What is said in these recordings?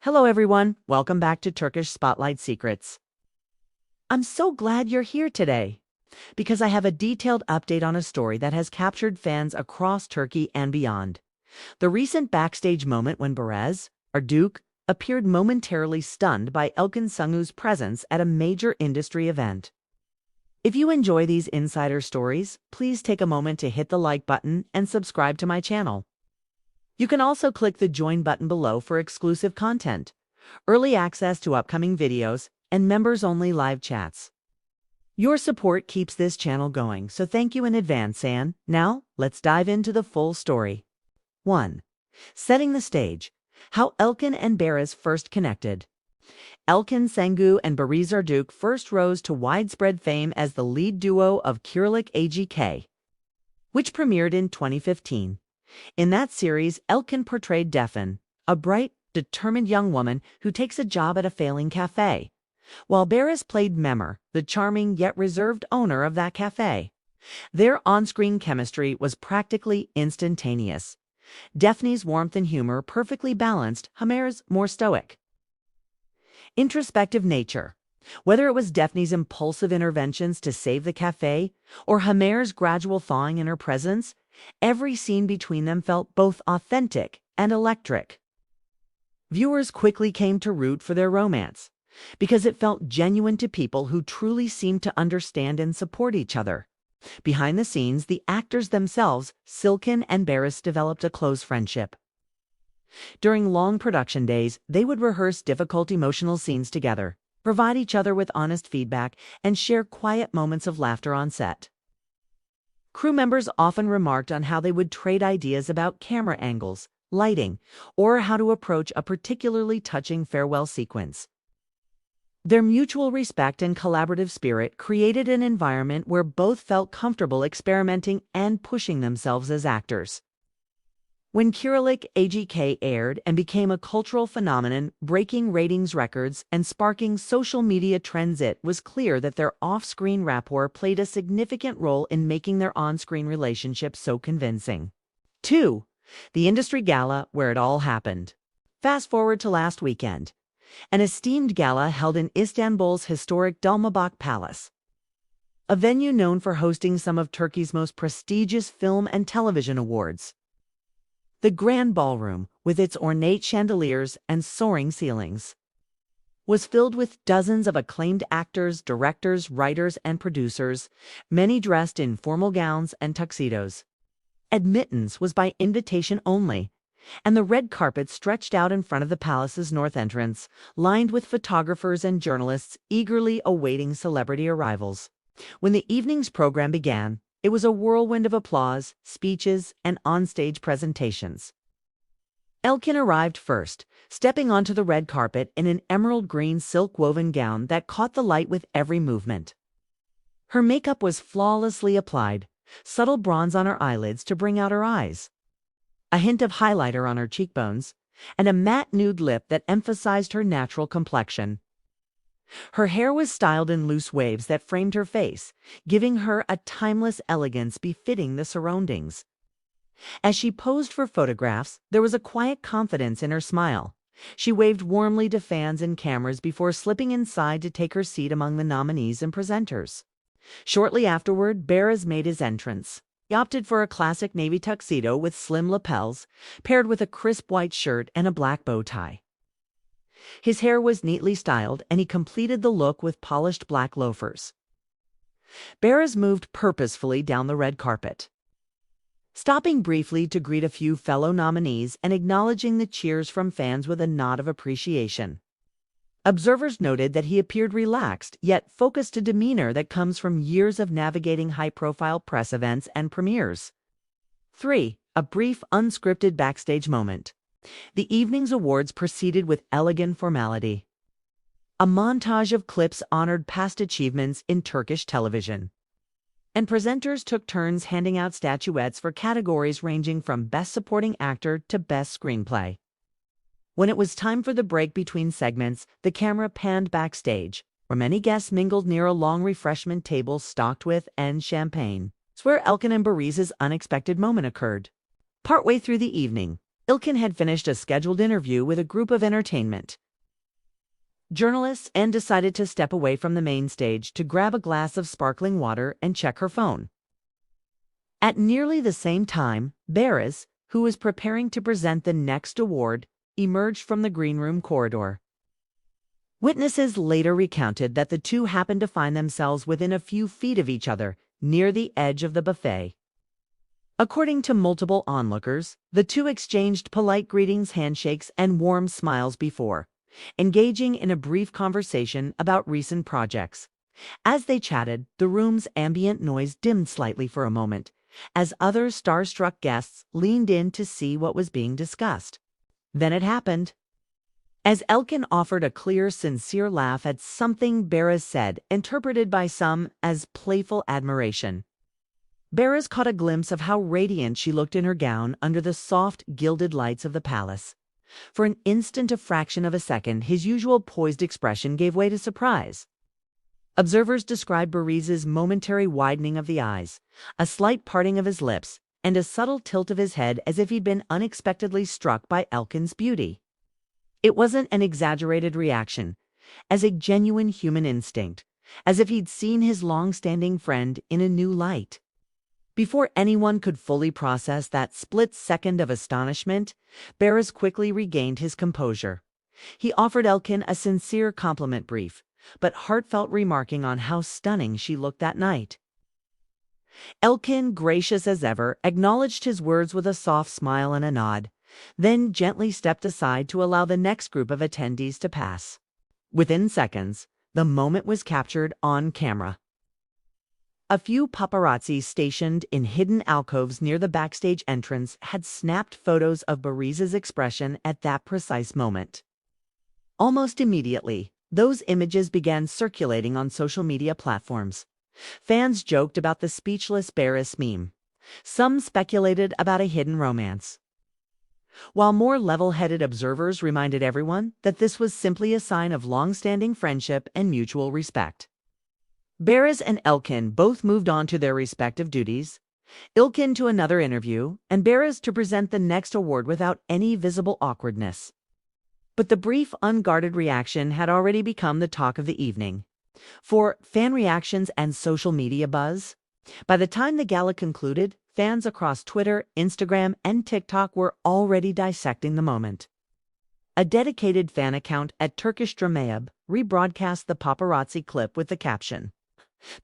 Hello everyone, welcome back to Turkish Spotlight Secrets. I'm so glad you're here today because I have a detailed update on a story that has captured fans across Turkey and beyond. The recent backstage moment when Barış Arduç appeared momentarily stunned by Elkin Sungu's presence at a major industry event. If you enjoy these insider stories, please take a moment to hit the like button and subscribe to my channel. You can also click the join button below for exclusive content, early access to upcoming videos, and members-only live chats. Your support keeps this channel going, so thank you in advance, and now let's dive into the full story. 1. Setting the stage. How Elkin and Barış first connected. Elkin Sungu and Barış Arduç first rose to widespread fame as the lead duo of Kiralık AGK, which premiered in 2015. In that series, Elkin portrayed Defne, a bright, determined young woman who takes a job at a failing cafe, while Barış played Memur, the charming yet reserved owner of that cafe. Their on-screen chemistry was practically instantaneous. Defne's warmth and humor perfectly balanced Hamer's more stoic, introspective nature. Whether it was Defne's impulsive interventions to save the cafe or Hamer's gradual thawing in her presence, every scene between them felt both authentic and electric. Viewers quickly came to root for their romance because it felt genuine to people who truly seemed to understand and support each other. Behind the scenes, the actors themselves, Silken and Barış, developed a close friendship. During long production days, they would rehearse difficult emotional scenes together, provide each other with honest feedback, and share quiet moments of laughter on set. Crew members often remarked on how they would trade ideas about camera angles, lighting, or how to approach a particularly touching farewell sequence. Their mutual respect and collaborative spirit created an environment where both felt comfortable experimenting and pushing themselves as actors. When Kiralık AGK aired and became a cultural phenomenon, breaking ratings records and sparking social media trends, it was clear that their off-screen rapport played a significant role in making their on-screen relationship so convincing. 2. The industry gala where it all happened. Fast forward to last weekend. An esteemed gala held in Istanbul's historic Dolmabahce Palace, a venue known for hosting some of Turkey's most prestigious film and television awards. The grand ballroom, with its ornate chandeliers and soaring ceilings, was filled with dozens of acclaimed actors, directors, writers, and producers, many dressed in formal gowns and tuxedos. Admittance was by invitation only, and the red carpet stretched out in front of the palace's north entrance, lined with photographers and journalists eagerly awaiting celebrity arrivals. When the evening's program began, it was a whirlwind of applause, speeches, and onstage presentations. Elkin arrived first, stepping onto the red carpet in an emerald green silk-woven gown that caught the light with every movement. Her makeup was flawlessly applied, subtle bronze on her eyelids to bring out her eyes, a hint of highlighter on her cheekbones, and a matte nude lip that emphasized her natural complexion. Her hair was styled in loose waves that framed her face, giving her a timeless elegance befitting the surroundings. As she posed for photographs, there was a quiet confidence in her smile. She waved warmly to fans and cameras before slipping inside to take her seat among the nominees and presenters. Shortly afterward, Barış made his entrance. He opted for a classic navy tuxedo with slim lapels, paired with a crisp white shirt and a black bow tie. His hair was neatly styled, and he completed the look with polished black loafers. Barış moved purposefully down the red carpet, stopping briefly to greet a few fellow nominees and acknowledging the cheers from fans with a nod of appreciation. Observers noted that he appeared relaxed, yet focused, a demeanor that comes from years of navigating high-profile press events and premieres. 3. A brief, unscripted backstage moment. The evening's awards proceeded with elegant formality. A montage of clips honored past achievements in Turkish television, and presenters took turns handing out statuettes for categories ranging from Best Supporting Actor to Best Screenplay. When it was time for the break between segments, the camera panned backstage, where many guests mingled near a long refreshment table stocked with champagne. It's where Elkin and Barış's unexpected moment occurred. Partway through the evening, Elkin had finished a scheduled interview with a group of entertainment journalists and decided to step away from the main stage to grab a glass of sparkling water and check her phone. At nearly the same time, Barris, who was preparing to present the next award, emerged from the green room corridor. Witnesses later recounted that the two happened to find themselves within a few feet of each other, near the edge of the buffet. According to multiple onlookers, the two exchanged polite greetings, handshakes, and warm smiles before engaging in a brief conversation about recent projects. As they chatted, the room's ambient noise dimmed slightly for a moment, as other starstruck guests leaned in to see what was being discussed. Then it happened. As Elkin offered a clear, sincere laugh at something Barris said, interpreted by some as playful admiration, Barris caught a glimpse of how radiant she looked in her gown under the soft, gilded lights of the palace. For an instant, a fraction of a second, his usual poised expression gave way to surprise. Observers described Barris's momentary widening of the eyes, a slight parting of his lips, and a subtle tilt of his head as if he'd been unexpectedly struck by Elkin's beauty. It wasn't an exaggerated reaction, as a genuine human instinct, as if he'd seen his long-standing friend in a new light. Before anyone could fully process that split second of astonishment, Barris quickly regained his composure. He offered Elkin a sincere compliment brief, but heartfelt, remarking on how stunning she looked that night. Elkin, gracious as ever, acknowledged his words with a soft smile and a nod, then gently stepped aside to allow the next group of attendees to pass. Within seconds, the moment was captured on camera. A few paparazzi stationed in hidden alcoves near the backstage entrance had snapped photos of Barris's expression at that precise moment. Almost immediately, those images began circulating on social media platforms. Fans joked about the speechless Barris meme. Some speculated about a hidden romance, while more level-headed observers reminded everyone that this was simply a sign of long-standing friendship and mutual respect. Barris and Elkin both moved on to their respective duties, Elkin to another interview, and Barris to present the next award without any visible awkwardness. But the brief, unguarded reaction had already become the talk of the evening. For fan reactions and social media buzz, by the time the gala concluded, fans across Twitter, Instagram, and TikTok were already dissecting the moment. A dedicated fan account at Turkish Dramayab rebroadcast the paparazzi clip with the caption,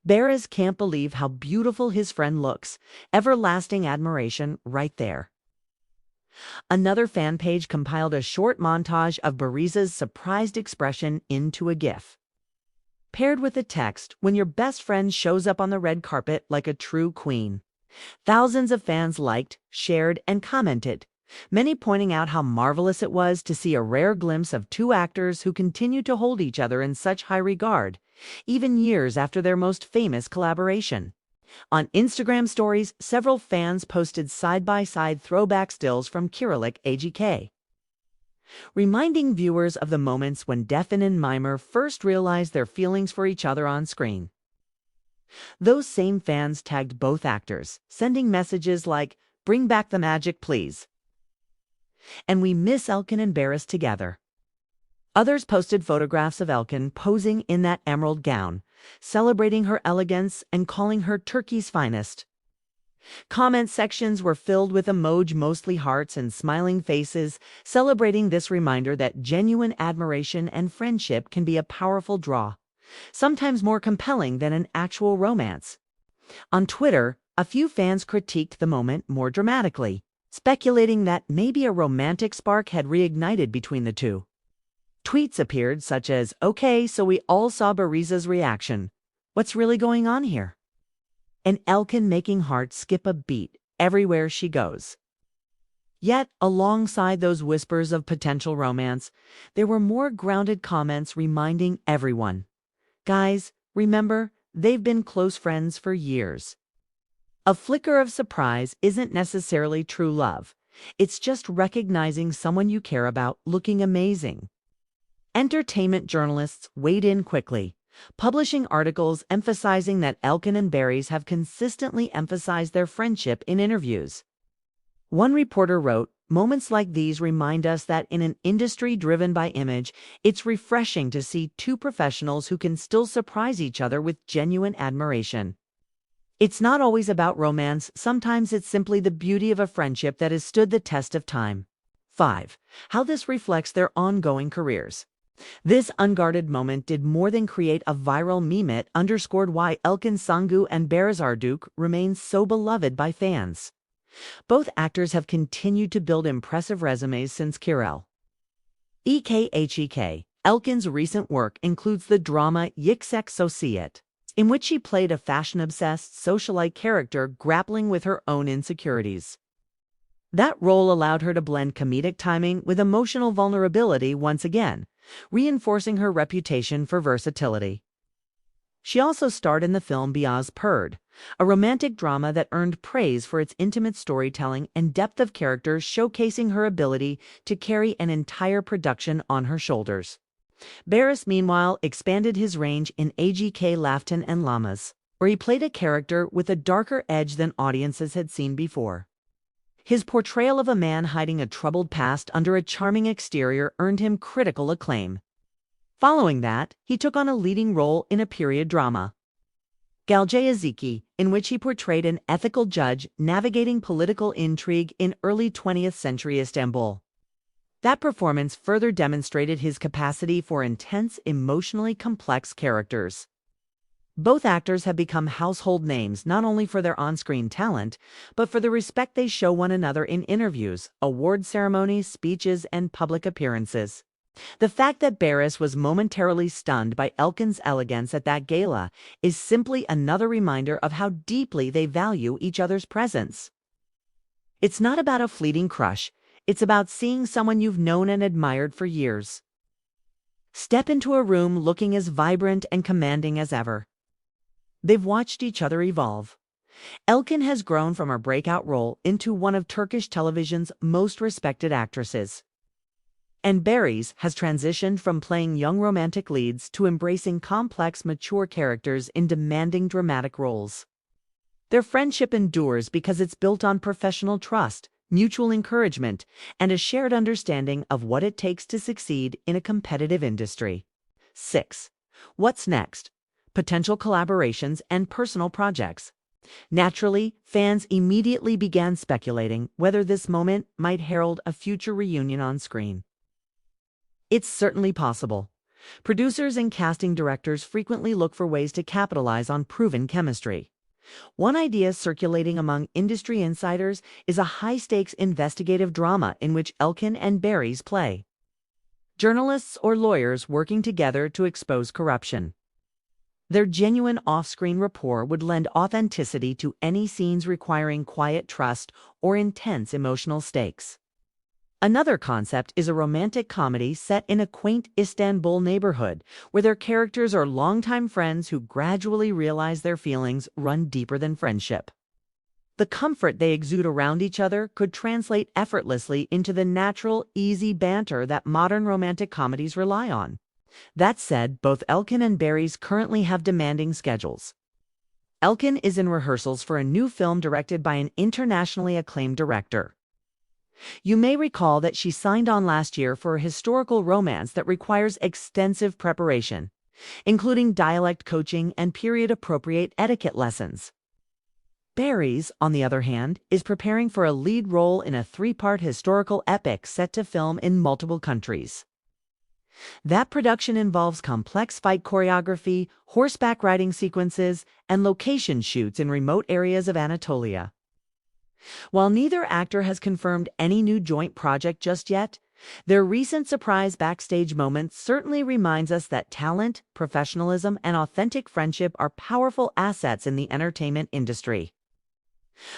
"Barris can't believe how beautiful his friend looks. Everlasting admiration right there." Another fan page compiled a short montage of Barris's surprised expression into a GIF, paired with the text, "When your best friend shows up on the red carpet like a true queen." Thousands of fans liked, shared, and commented, many pointing out how marvelous it was to see a rare glimpse of two actors who continued to hold each other in such high regard, even years after their most famous collaboration. On Instagram stories, several fans posted side-by-side throwback stills from Kirillik AGK, reminding viewers of the moments when Defin and Mimir first realized their feelings for each other on screen. Those same fans tagged both actors, sending messages like, "Bring back the magic, please," and "We miss Elkin and Barris together." Others posted photographs of Elkin posing in that emerald gown, celebrating her elegance and calling her Turkey's finest. Comment sections were filled with emoji, mostly hearts and smiling faces, celebrating this reminder that genuine admiration and friendship can be a powerful draw, sometimes more compelling than an actual romance. On Twitter, a few fans critiqued the moment more dramatically, speculating that maybe a romantic spark had reignited between the two. Tweets appeared such as, "Okay, so we all saw Barris's reaction. What's really going on here?" And Elkin making hearts skip a beat everywhere she goes. Yet, alongside those whispers of potential romance, there were more grounded comments reminding everyone, "Guys, remember, they've been close friends for years." A flicker of surprise isn't necessarily true love. It's just recognizing someone you care about looking amazing. Entertainment journalists weighed in quickly, publishing articles emphasizing that Elkin and Barris have consistently emphasized their friendship in interviews. One reporter wrote, Moments like these remind us that in an industry driven by image, it's refreshing to see two professionals who can still surprise each other with genuine admiration. It's not always about romance, sometimes it's simply the beauty of a friendship that has stood the test of time. 5. How this reflects their ongoing careers. This unguarded moment did more than create a viral meme. It underscored why Elkin Sangu and Behrez Arduk remain so beloved by fans. Both actors have continued to build impressive resumes since Kirel. EKHEK. Elkin's recent work includes the drama Yüksek Sosyete, in which she played a fashion-obsessed socialite character grappling with her own insecurities. That role allowed her to blend comedic timing with emotional vulnerability once again, reinforcing her reputation for versatility. She also starred in the film Beyaz Perde, a romantic drama that earned praise for its intimate storytelling and depth of character, showcasing her ability to carry an entire production on her shoulders. Behrez, meanwhile, expanded his range in AGK Laftan and Lamas, where he played a character with a darker edge than audiences had seen before. His portrayal of a man hiding a troubled past under a charming exterior earned him critical acclaim. Following that, he took on a leading role in a period drama, Gelecek, in which he portrayed an ethical judge navigating political intrigue in early 20th century Istanbul. That performance further demonstrated his capacity for intense, emotionally complex characters. Both actors have become household names not only for their on-screen talent, but for the respect they show one another in interviews, award ceremonies, speeches, and public appearances. The fact that Behrez was momentarily stunned by Elkin's elegance at that gala is simply another reminder of how deeply they value each other's presence. It's not about a fleeting crush, it's about seeing someone you've known and admired for years step into a room looking as vibrant and commanding as ever. They've watched each other evolve. Elkin has grown from her breakout role into one of Turkish television's most respected actresses. And Behrez has transitioned from playing young romantic leads to embracing complex, mature characters in demanding dramatic roles. Their friendship endures because it's built on professional trust, mutual encouragement, and a shared understanding of what it takes to succeed in a competitive industry. 6. What's next? Potential collaborations and personal projects. Naturally, fans immediately began speculating whether this moment might herald a future reunion on screen. It's certainly possible. Producers and casting directors frequently look for ways to capitalize on proven chemistry. One idea circulating among industry insiders is a high-stakes investigative drama in which Elkin and Behrez play journalists or lawyers working together to expose corruption. Their genuine off-screen rapport would lend authenticity to any scenes requiring quiet trust or intense emotional stakes. Another concept is a romantic comedy set in a quaint Istanbul neighborhood, where their characters are longtime friends who gradually realize their feelings run deeper than friendship. The comfort they exude around each other could translate effortlessly into the natural, easy banter that modern romantic comedies rely on. That said, both Elkin and Behrez currently have demanding schedules. Elkin is in rehearsals for a new film directed by an internationally acclaimed director. You may recall that she signed on last year for a historical romance that requires extensive preparation, including dialect coaching and period-appropriate etiquette lessons. Behrez, on the other hand, is preparing for a lead role in a 3-part historical epic set to film in multiple countries. That production involves complex fight choreography, horseback riding sequences, and location shoots in remote areas of Anatolia. While neither actor has confirmed any new joint project just yet, their recent surprise backstage moment certainly reminds us that talent, professionalism, and authentic friendship are powerful assets in the entertainment industry.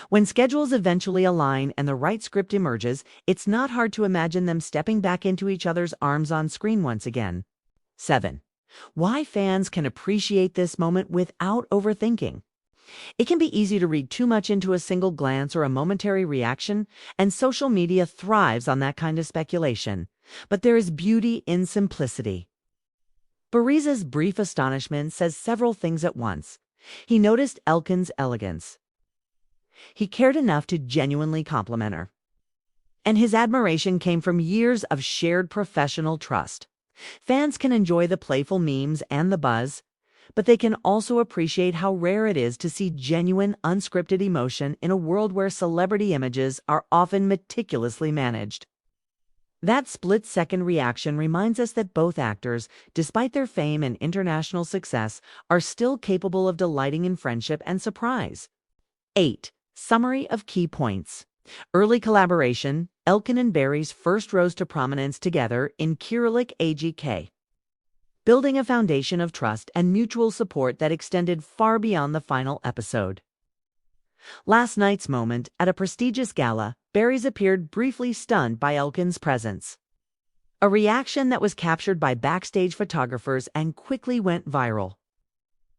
When schedules eventually align and the right script emerges, it's not hard to imagine them stepping back into each other's arms on screen once again. 7. Why fans can appreciate this moment without overthinking. It can be easy to read too much into a single glance or a momentary reaction, and social media thrives on that kind of speculation. But there is beauty in simplicity. Behrez's brief astonishment says several things at once. He noticed Elkin's elegance. He cared enough to genuinely compliment her. And his admiration came from years of shared professional trust. Fans can enjoy the playful memes and the buzz, but they can also appreciate how rare it is to see genuine, unscripted emotion in a world where celebrity images are often meticulously managed. That split-second reaction reminds us that both actors, despite their fame and international success, are still capable of delighting in friendship and surprise. 8. Summary of key points. Early collaboration. Elkin and Barry's first rose to prominence together in Kirillic AGK, building a foundation of trust and mutual support that extended far beyond the final episode. Last night's moment. At a prestigious gala, Barry's appeared briefly stunned by Elkin's presence. A reaction that was captured by backstage photographers and quickly went viral.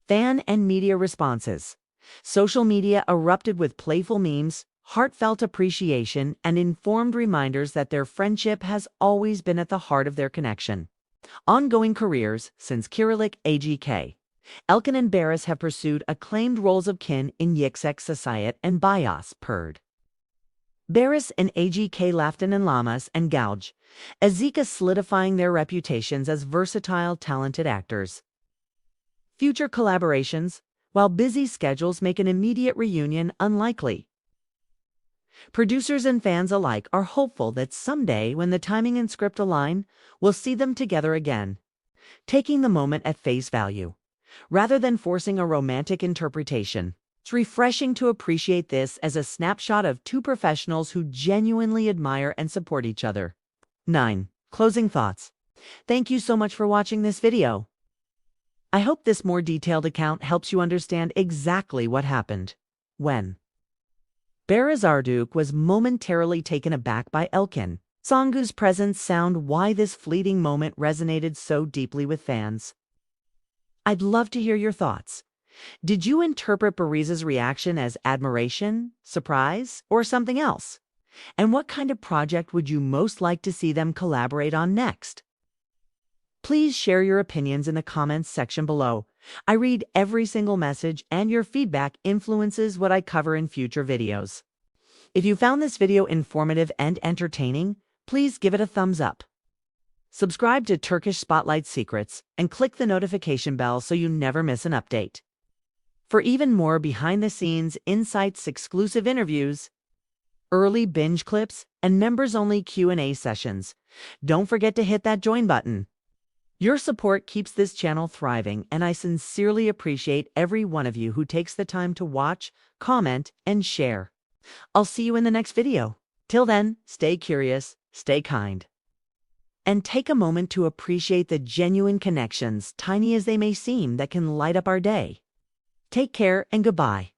Fan and media responses. Social media erupted with playful memes, heartfelt appreciation, and informed reminders that their friendship has always been at the heart of their connection. Ongoing careers. Since Kirillic AGK, Elkin and Barris have pursued acclaimed roles of kin in Yüksek Society and Bias Perd. Barris and AGK Lafton and Lamas and Gouge, Azika solidifying their reputations as versatile, talented actors. Future collaborations. While busy schedules make an immediate reunion unlikely, producers and fans alike are hopeful that someday, when the timing and script align, we'll see them together again. Taking the moment at face value, rather than forcing a romantic interpretation, it's refreshing to appreciate this as a snapshot of two professionals who genuinely admire and support each other. 9. Closing thoughts. Thank you so much for watching this video. I hope this more detailed account helps you understand exactly what happened when Barış Arduç was momentarily taken aback by Elkin Songu's presence. Sound why this fleeting moment resonated so deeply with fans. I'd love to hear your thoughts. Did you interpret Barış's reaction as admiration, surprise, or something else? And what kind of project would you most like to see them collaborate on next? Please share your opinions in the comments section below. I read every single message, and your feedback influences what I cover in future videos. If you found this video informative and entertaining, please give it a thumbs up. Subscribe to Turkish Spotlight Secrets and click the notification bell so you never miss an update. For even more behind-the-scenes insights, exclusive interviews, early binge clips, and members-only Q&A sessions, don't forget to hit that join button. Your support keeps this channel thriving, and I sincerely appreciate every one of you who takes the time to watch, comment, and share. I'll see you in the next video. Till then, stay curious, stay kind, and take a moment to appreciate the genuine connections, tiny as they may seem, that can light up our day. Take care and goodbye.